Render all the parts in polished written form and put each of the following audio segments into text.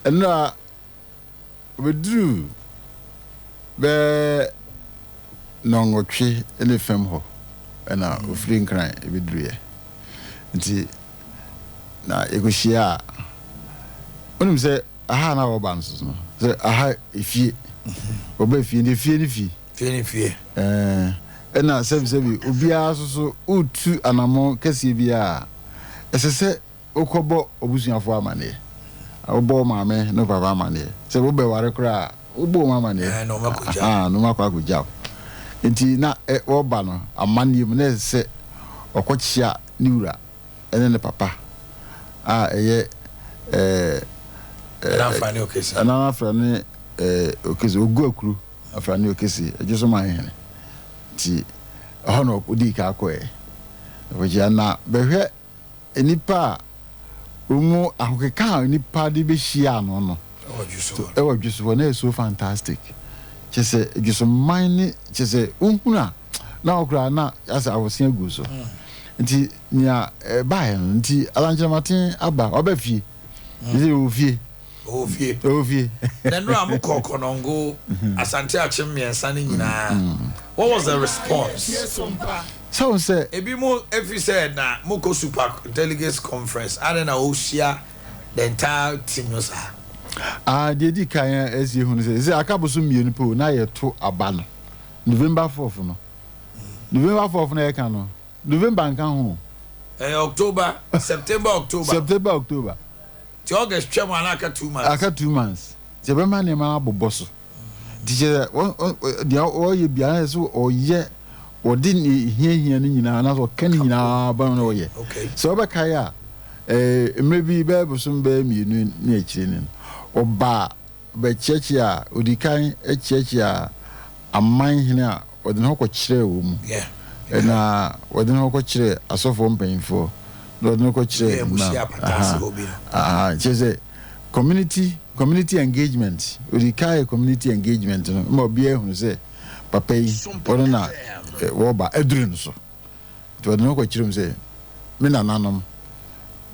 And we drew the Nongotri in the fem ho, and now we free crying we drew. And see, now you go share. When you say, I have our bands, say, I have if you obey fear. And now, seven, Ubia so, Utu and Amon Cassibia. As I said, Okobo, Obusian for money. Our boy, mamma, no papa money. Say, Ube Warakra, Ubo money. No Maka job. Indeed, not a Obano, a man you may say, or Cochia, Nura, and then the papa. Another case. Another friend, okay, so go crew, a friend, okay, just my hand. Ti honor udi ka koe oja na behwe enipa umu ahokeka enipa de be hia no no e wadjuso na so fantastic chese ejso mine chese unhuna na okra na asa awosia guso nti nia bae nti Allan Martin aba obafie nti ofie then no am kokonongo asante achim miensa ni nyina. What was the response? So say Ebimo every said na moko super delegates conference I don't know share the entire team no sir. Dedi kan as you say akaboso mienu po na ye to aba no November 4th no November 4th na ye kan no November nkan ho October September to August twam anaka 2 months aka 2 months se be ma ne ma boboso dije dia o ye bia so o ye odi ni hia ni nyina na so kan nyina ba no ye so be kai a maybe be busum be mienu ni akire ni oba be chechi a odi kan chechi a aman hene a odi no ko kire wo mu na odi no ko kire asofo mpanfo no ko kire chese community engagement odi kai community engagement no mo bia hu se papa yi ono na wo ba edru so to odi no ko kire mu se me na nanom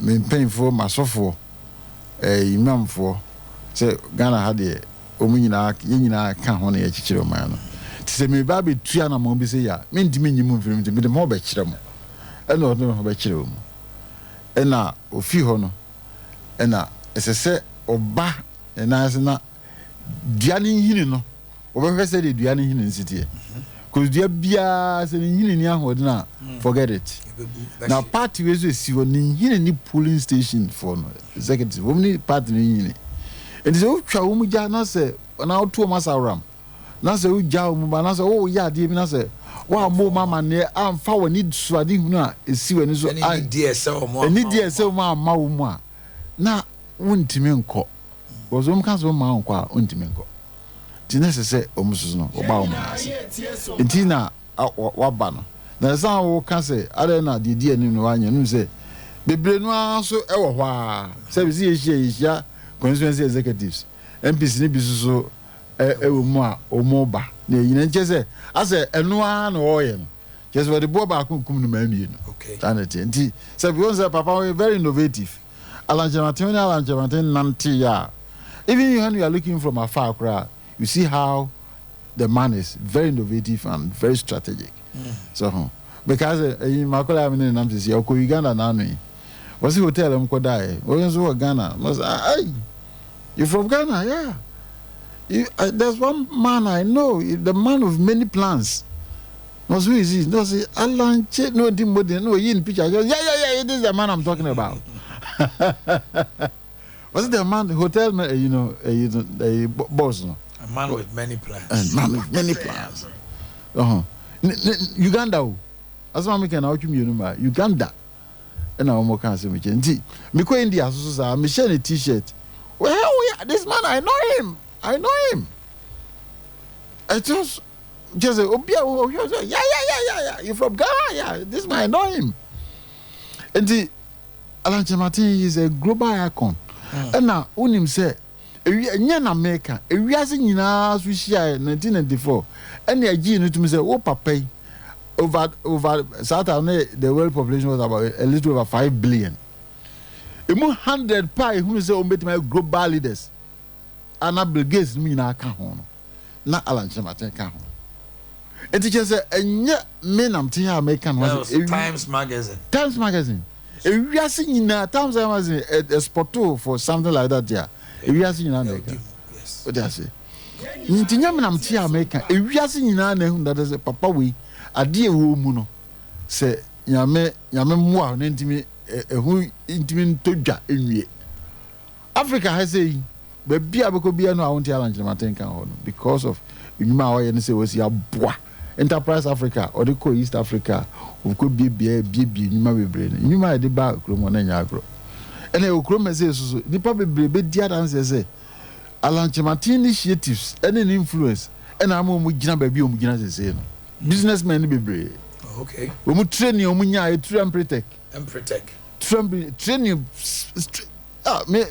me mpanfo masofo imamfo se Ghana ha de omu nyina ka ho na ya kikire o man no ti se me ba be tua na mo bi se ya me ndimi nyimu mfirim me de mo ba kire mo ena o no ba kire o mu ena ofi ho no ena esese oba ena asena duane hini no obehwe se de duane hini nsitie cuz dia bia se ni hini ni ahode na forget it na party we so si ho ni hini ni polling station for no executive omni party ni hini and so twa wo mu ja na se na oto masaram na se wo ja wo mu ba na se wo ya de bi na se wa mo mama ne amfa woni suade hunu a esi wani so ani die se o mo ani die se o ma ma wo mu a na wontimi nko wozom kan so ma nko a wontimi nko ti na se o mususu no o ba o ma nti na wa ba no na sa wo kan se are na de die ni no anya no se bebre no aso e wo hwa se bi si ehia constituency executives MPs ni bisuso wo mu a o mo ba na yina nchese ase eno a na o ye no just for the boy ba kunkum no ma mie no okay nti se bi won say papa we very innovative Allan Martin nanti ya even when you are looking from afar crowd you see how the man is very innovative and very strategic so because makola me nam say ya ko Uganda na no was hotel am ko dai we so Ghana was you from Ghana yeah there's one man I know, the man of many plans. Who is he? No, say Allan. No, no, he in picture. Yeah. This is the man I'm talking about. Was it the man hotel? Boss, no. A man with many plans. A man with many plans. Uganda. That's why we can out you know Uganda. And I almost can't say me. Me go India. So me share a T-shirt. Well, yeah, this man I know him. I just say, yeah. You from Ghana? Yeah, this man I know him. And the Allan Martin is a global icon. And now, unim say, in America, a reason in our Swiss 1994, and the idea to me say, oh, papa, over Saturday, the world population was about a little over 5 billion. A more 100 who say, oh, my global leaders. ana Bill Gates mi na aka ho no na Allan Chematen ka ho enti che se enye me nam te ha make kan was Times magazine ewiase nyina Times magazine a sport for something like that there ewiase nyina na ka yes what do I say nti nyam nam te ha make kan ewiase nyina na hu that say papa we ade e wo mu no se nyame mmoa na ntimi ehu ntimi ntodwa enwie Africa has say bia beko bia no awon ti Allan Chematen kan ho no because of nyuma awo ye ne say was ya boa Enterprise Africa or the East Africa we could be nyuma bebre nyuma de ba kromo na nya agro ene okromo say so nipa bebre be dia dance say Allan Chematen initiatives any influence ena am mu gina ba bi o mu gina say no businessmen ni bebre okay we mu training o mu nya e protect training me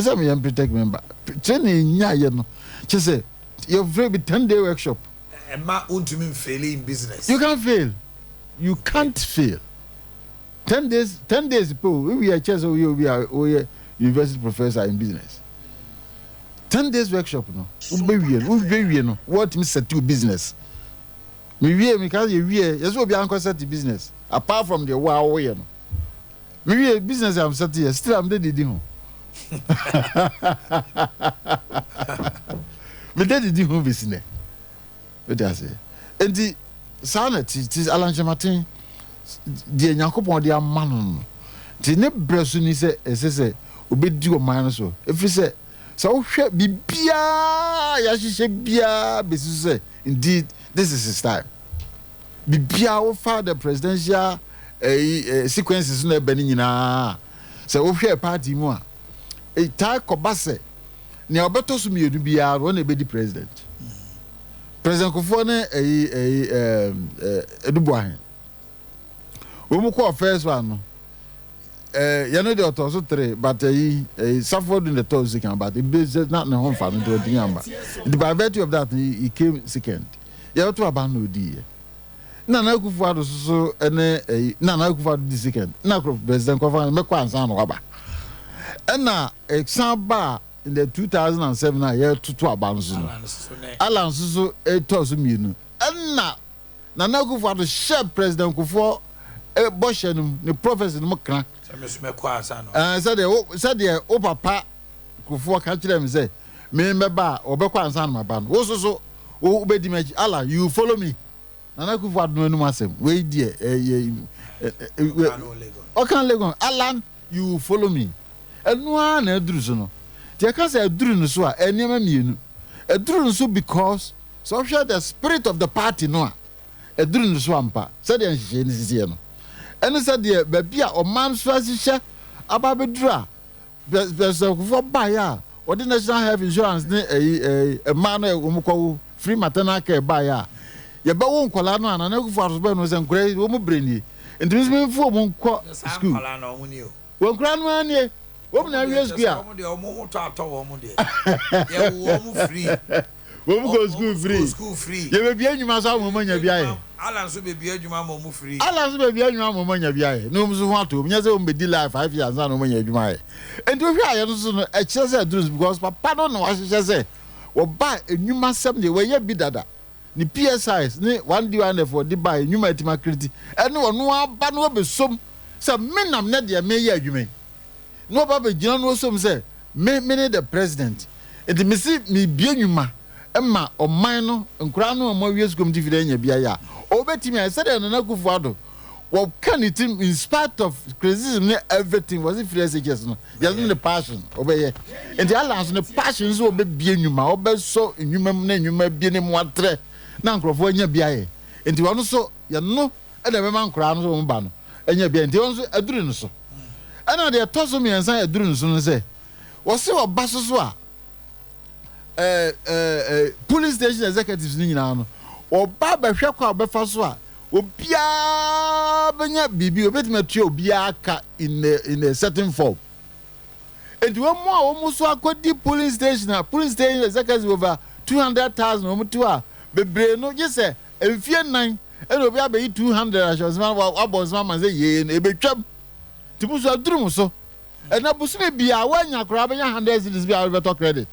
say me protect member training nya ye no che say you very 10-day workshop and ma untumi fail in business you can't fail 10 days people we are just we are university professor in business 10 days workshop no we no what me set to business me because you yes we be anchor set to business apart from the wow we no me business am set here still am dey ho me dey ho business what do I say and the sanity Allan Chematen the Yakobon de amano the ne bresu ni say obedi o man so if you say so hwe bibia ya hihye bia besu say indeed this is his time bibia wo fa the presidential sequences na bani nyina say wo hwe party mu a ta kobase ne obeto so mienu bia ro na be di president Kofo ne Edubuahin we mu call first one no you know the author so 3 but suffered in the third second but the business not no home fan do the amba by virtue of that he came second you to abandon odi na Akufo-Addo so ene na Akufo-Addo the second na president Kofo me kwa ansa no aba na example in the 2007 year to abanzo Allan so eto so mienu na Akufo-Addo share president Kofo boshenum ne prophecy no kan me kwa ansa no said o papa Kofo ka kire me say me meba obekwa ansa no maba no wo so obedi me Allan you follow me na Akufo-Addo no enu asem we die o kan legon Allan you follow me enu na eduru so no they can say eduru no so a enema mienu eduru no so because so share the spirit of the party no a eduru no so ampa said the nhye ni sisi no ene said the babia o man so asihye ababeduru a president Kofo ba ya o the national health insurance ne man no omukwo free maternal care ba ya ye ba wo nkola no ana na Akufo-Addo ba no se nkore wo mu breni ntimi me fu wo nko school nkola no mu ni o wo nkora no ani wo na we school a wo de o mu to ato wo mu de ye wo mu free wo mu go school free ye be bia nyuma so mo manya bia ye Allan so be bia nyuma mo mu free Allan so be bia nyuma mo manya bia ye no mu so ho ato nya se wo be di life 5 years na no manya nyuma ye enti hwe aye no so no e kire se drugs because papa no wa hye se wo ba enyuma sem de we ye bi dada ni PSIs ni 1D1 for di ba enyuma etima kriti ene wo no aba no be som se menam na de me ye adwuma no baba gina no som say me the president it me see me bia nyuma emma oman no nkura no mo wies kom divide nya bia ya obetimi I said na Akufo-Addo wo can it in spite of criticism everything was it free SHS no there's no the passion obeye and the Allan no passion so obe bia nyuma obe so nyuma na nyuma bia ne mo atre na nkrofo nya bia ye enti wono so ye no e na be man nkura no so mo ba no enya bia enti wono so aduru no so ana de toso mi ensan aduru no so no say wo se wo ba so a police station executives ni nyina no oba ba hwe kwa obefa so a obia benya bibi obetima tue obia ka in a certain form and we mo so akodi police station executives over 200,000 omo tu a bebre no je se enfie nan e no obia be 200 ashosman abosman man say ye e betwam tibuso aduru so and na busu bia wanya kora benya 100 cedis bia we talk credit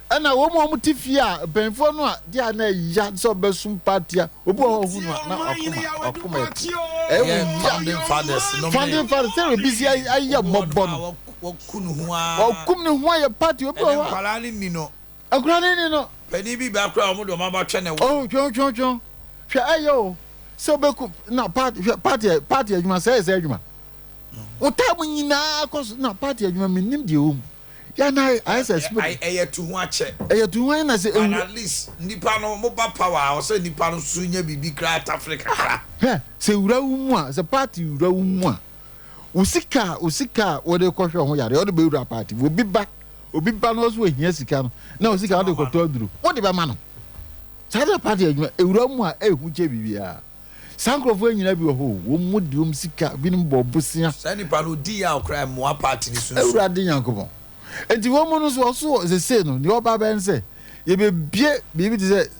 And a woman mutifia, Benfono, dear Yan so besum partia, Obo who founding fathers, busy. I am Mobon. Kumni, why a party? Palani Nino. A granny, no. Penny be background with Mama Channel. Oh, John. Ayo. So Beku, no party, you must say, Edma. What time when you now, cause no party, you mean you. Yana, I said, to watch it. To when I say, at least Nipano mobile power, or say Nipano Sunya be craft Africa. Say, Rauma, the party, Rauma. Usika, what they call your other builder party will be back. Will be banos with yes, you can. No, Sika, they got told you. What about man? Sada party, a Roma, a Huja. Sanko when you never who would do Sika, Binbo Bussia, Sandy Palo Dia, crime, more party, Radianco. And the woman was also the same, the old Baba and say, you be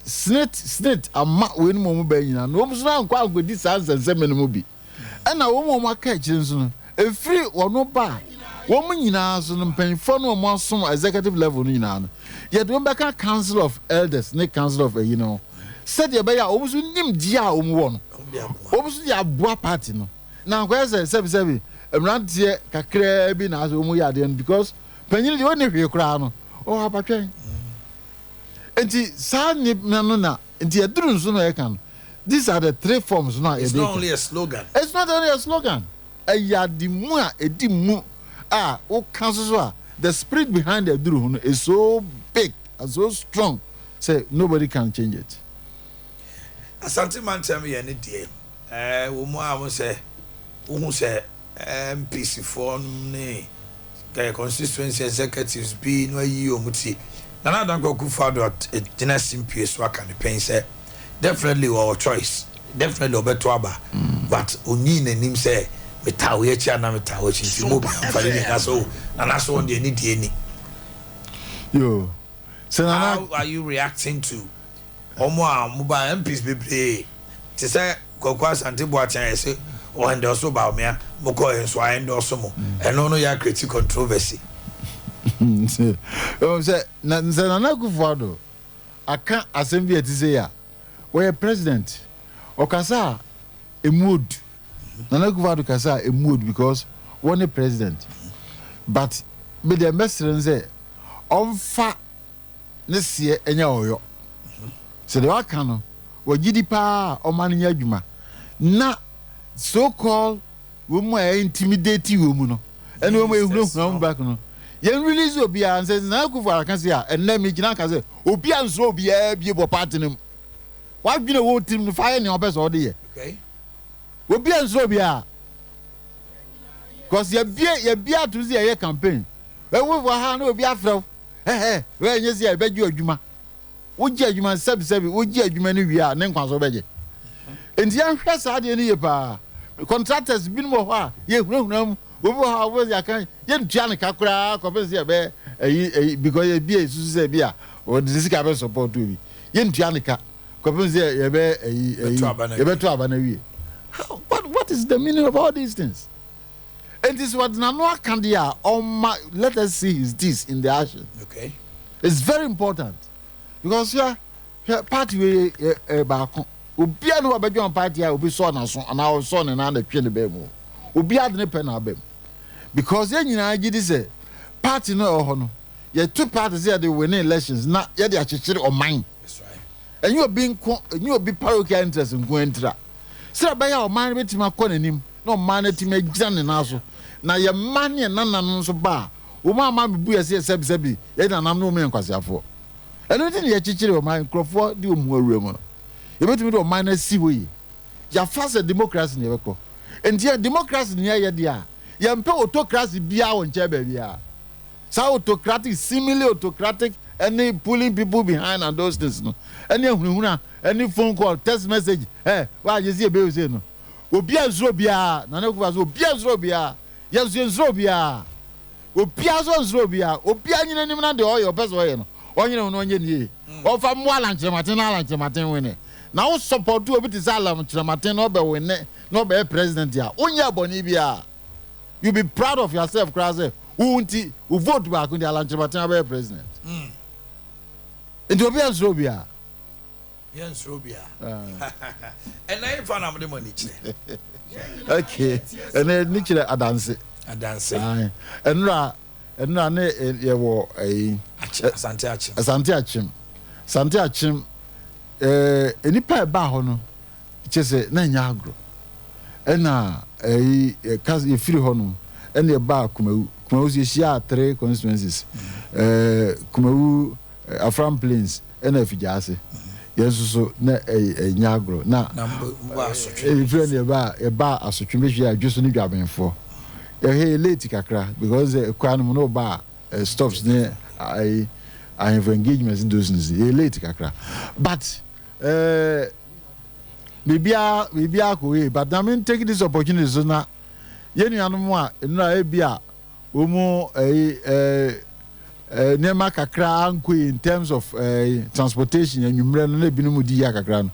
snit, a mat win mobile, and almost now quite with this answer and 7 movie. And a woman will catch a free or no bar. Woman in us and paying for no more some executive level in an. Yet one back a council of elders, Nick council of said your bayer almost named Dia one. Almost your bois party. Now, where's the 77? Around here, Cacrebin as Umuya because Penny the only your crown. Oh, how about and the San Nanuna, and the Adrun Sooner can. These are the 3 forms now. It's not only a slogan. It's not only a slogan. A yadimua, a dimu. Oh, council, the spirit behind the Adrun is so big and so strong. Say nobody can change it. Asante man tell me any day. I will say, who say, MPC for me. Constituency executives be no year muti. Nana don't go good for a dinner simple so I can pay say. Definitely our choice. Definitely Obetuaba. But Unin and him say, Metawe Chana Metawe Chimobia, so and that's one they need any. Yo, so how are you reacting to Amoah mobile MPs be to say Kokwas and Tibuatan say, or and also about me, Moko and Swine Dosomo, and no ya critic controversy. Oh, say, Nana Gufado, I can't assemble to say, where president, Okasa, a mood. Nana Gufado Kasa, a mood because one a president. But the message say, on fa this year, and yo. So the Wakano, what Gidipa or Maniyajuma, na so called woman intimidating woman, and when we look back on. Yen release Obia and says, Nakufa can say, and let me can say, Obia and so be a party. Why be a wood team to fire in your best order? Okay. Obia and so be a because your beer to the campaign. Well, we were hand be after. Hey, when you see, I beg you, Juma. Would you man sub-7? Would you many we are, then Quanso Beje? And the young press had any pa. Contractors been more, you know. How was I can yen Janica cry, because a beer is a beer or the discover support to me. Yen Janica, Copensia, a better. What is the meaning of all these things? And this is what Nanoa Candia on my let us see is this in the action. Okay, it's very important because party back. Ubia no abejon party will be so and our son and the train the bemo. Ubia the pen abem. Because then you gidi say party no hono. You two parties here they win elections. Not yet they actually on mine. That's right. And you are being parochial interest in going to that. So by our man with my calling him, no man to make Jan and also. Now your money and none so bar. Uma man be as sebi, and I'm no man cause for. And I think you chichi of mine Crawford do more room. You bet me to minus see way. You fast a democracy never call. And here democracy near your dear. Yampe autocracy be our chair. So autocratic, similarly autocratic, any pulling people behind and those things. No. Any phone call, text message, hey, why you see a baby say no? Obia Zobia, Nanokas, Obia Zobia, yes, Zobia, Obia Zobia, Obia, you know, the oil, best oil, or you know, no, ye, or from Wallan, Martin winner. Now support to a bit is Allan, Martin, no, but when no be president here. Onya Bonibia. You be proud of yourself, Krause. Who vote back when the Allan Martin be president? Nti obi ansro bia. Yes, Robia. And I found out the money. Okay. And then nichire adanse. Adanse. And na ne ye wo Asante Achim. Asante Achim. Asante Achim enipa ba ho no chese na nya agro. Na kas e firi ho no na e ba Kumawu si shia 3 constituencies. Kumawu Afram Plains na Afijase. Yes so na nya agro na ba asotwe. Friend e ba asotwe be hwe adwo so ni dwabenfo. He late kakra because kwanu no ba stops ne I have engagements in those things. He late kakra. But bibia ko we but I mean take this opportunity so na yenu anu a na e bia omo nema kakra anko in terms of transportation enwumre no na binum di ya kakra no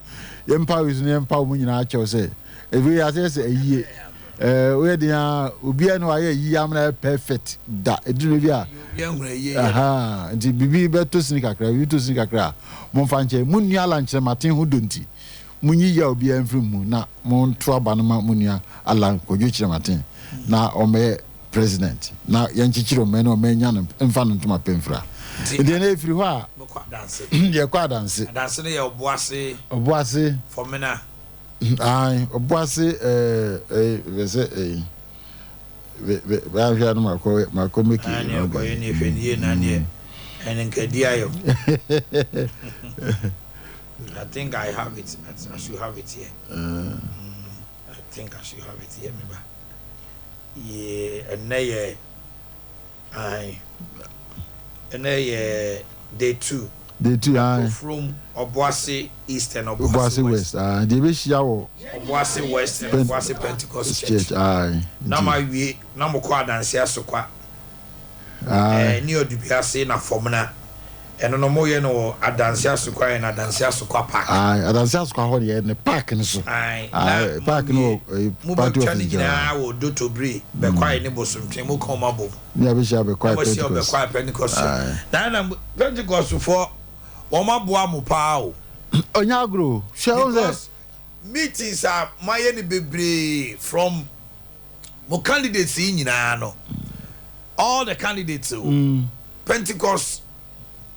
yempa we so yempa omo nyina a chew say e we say ayie we dia obi anu aye yi amna perfect da eduru bia aha nti bibi beto sini kakra bibi to sini kakra mo fa nche munni Allan nche maten ho donti munyi ya obi anfiri mu na mo nto aba no ma munni Allan kojo kire maten na o me president na yanchichiro me no me nya no mfa no ntoma pemfra ndi na efiri ho a ye kwa dance ne ye oboase fomina ai oboase we say we have no mako make ani ko ye ni fendie na ne en nkadi ayo I think I have it. I should have it here. I think I should have it here, maybe. Yeah, and day 2. Day 2, from Obuasi East and Obuasi West. They be shawo. Obuasi West and Obuasi Pentecost Church. Na mo kwa dance asokwa. Ni odubiase na fomna. Eno no mo ye no adanse asokwa na adanse asokwa park. Adanse asokwa ho ye ne park no so. Park no party of the wo Dotobri be kwa ni bosomtwe mo kon mabo. Ni abisha be kwa Pentecost. Be kwa Pentecost. Na Pentecost for wo maboa mo pa o. Onya agro. Because meetings are my any bebre from mo candidates nyina no. All the candidates Pentecost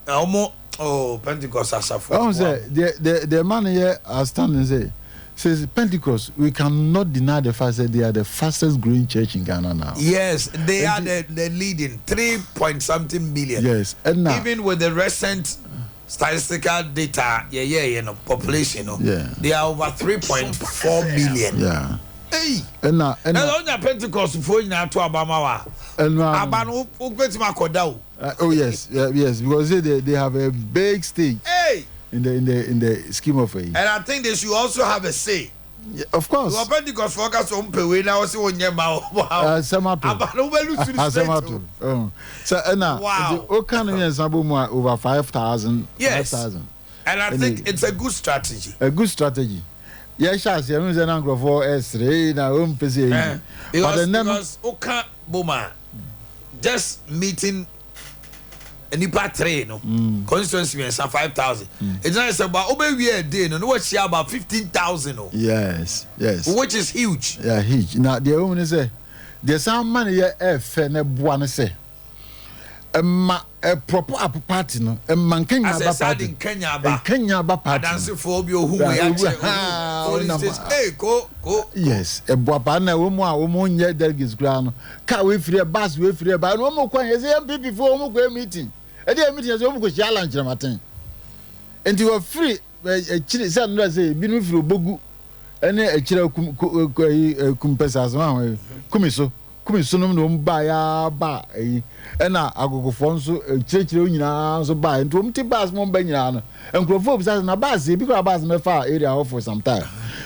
Pentecost asafo. Say the man here standing says Pentecost, we cannot deny the fact that they are the fastest growing church in Ghana now. Yes, they are the leading 3.something million. Yes, and now even with the recent statistical data, population, they are over 3.4 million. Yeah. Hey, and now on the Pentecost for you now to Abama. And oh yes, yes, because they have a big stake in the scheme of it. And I think they should also have a say. Yeah, of course. So Pentecost focus on pay now see on your mouth. Wow. So now wow. Over 5,000. Yes. 5,000. And I think it's a good strategy. A good strategy. Yes, yes, you know for S3 na PC. Because Oka Boma just meeting nipa 3 no constituency and 5,000. It's not about we a day no what share about 15,000 no. Yes, which is huge. Yeah, huge. Now the only say there's some money here na buane say a proper party no man Kenya ba party Kenya ba party dance for obi ohun we ache hey go yes e boapa na wo mu a wo mu nye delegates gra no ka we free bus we free ba no mo kwan ye say MPP for wo mu go meeting e dey meeting ye wo mu go share lunch na matin enti wo free e chiri say no say bi no free obogu ene e chira kumpesa so ma kumiso no mba ya ba ena agogofo nso chirechire onyina nso ba nto mti bus mo mba nyina no enkrofo bisa na bus bi ko bus me fa area of for some time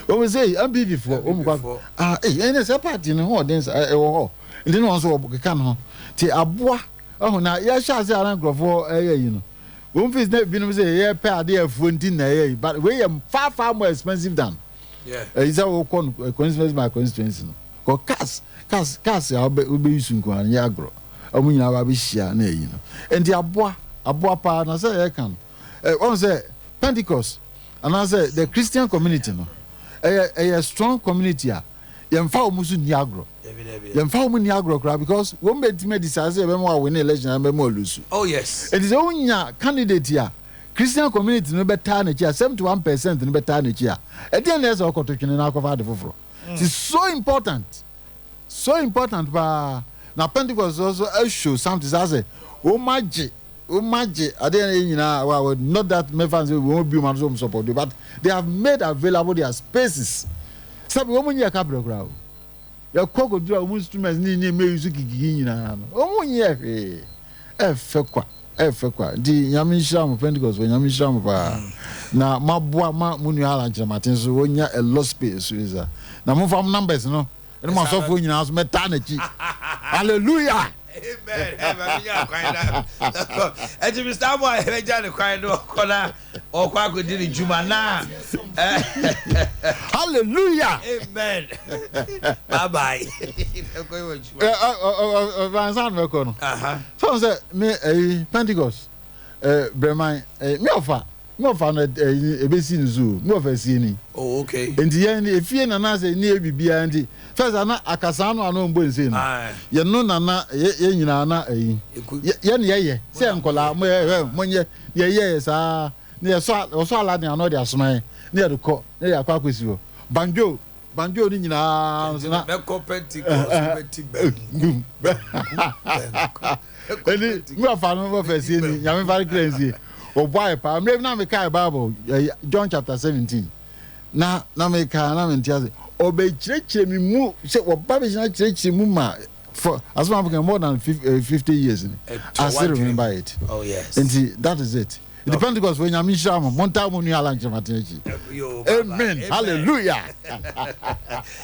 we say MPP for ene se party no ho den e wo ho ndi no nso obukeka no ti aboa na ya sha se ara enkrofo yi no we fit na bi no say ye pay ade afuo nti na ye but we am far more expensive than is that we constituency by constituency no ko cars ya obe use nko an ya agro amunyina ba be hia na yi no enti aboa pa na say e kan one say Pentecost and I say the Christian community no a strong community yɛmfa wo musu niagro yɛmfa wo niagro kra because wo betime decide say be mo win election and be mo lose. Oh yes. It is onya candidate here Christian community no better na chia 71% no better na chia e dey na so okototwene na akova de foforo. It is so important ba na Pentecost also show something as say o magi ade nyina well not that mefans we won't be man so support but they have made available their spaces sabi wo munye ka program ya koko dura wo instruments ni me use gigi nyina no wo munye efekwa di nyamisha mo Pentecost we nyamisha mo ba na maboa ma munu ala nkyere maten so wonya a lot space user na mo fam numbers no ene mo so fo nyina so meta na chi hallelujah. Amen. And to Mr. Amoah, I just cried no corner or quack with the Jumana. Hallelujah. Amen. Bye bye. So say me Pentecost Bremai me offer no ebesi nzu me offer si ni. Oh okay. Enti ye ni efie na na say ni ebibia ndi first ana akasa no ano mbo nse no ye no na ye nyina na yi ye ne ye se nkola mo ye sa ne ye so ala ne ano de asoma ne ye de ko ne ye akwa kwesi ho banjo ni nyina na me ko Pentecost eni me afa no mo fa si ni nyame fa cleanse o boy pa me na me kai Bible John chapter 17 na me kai na me ntia obechirechire mi mu se oba be chirechire mu ma for as more than 50 years I still remember it. Oh yes. And that is it. The Pentecost when you monta mu ni Allan Chamatechi. Amen. Hallelujah.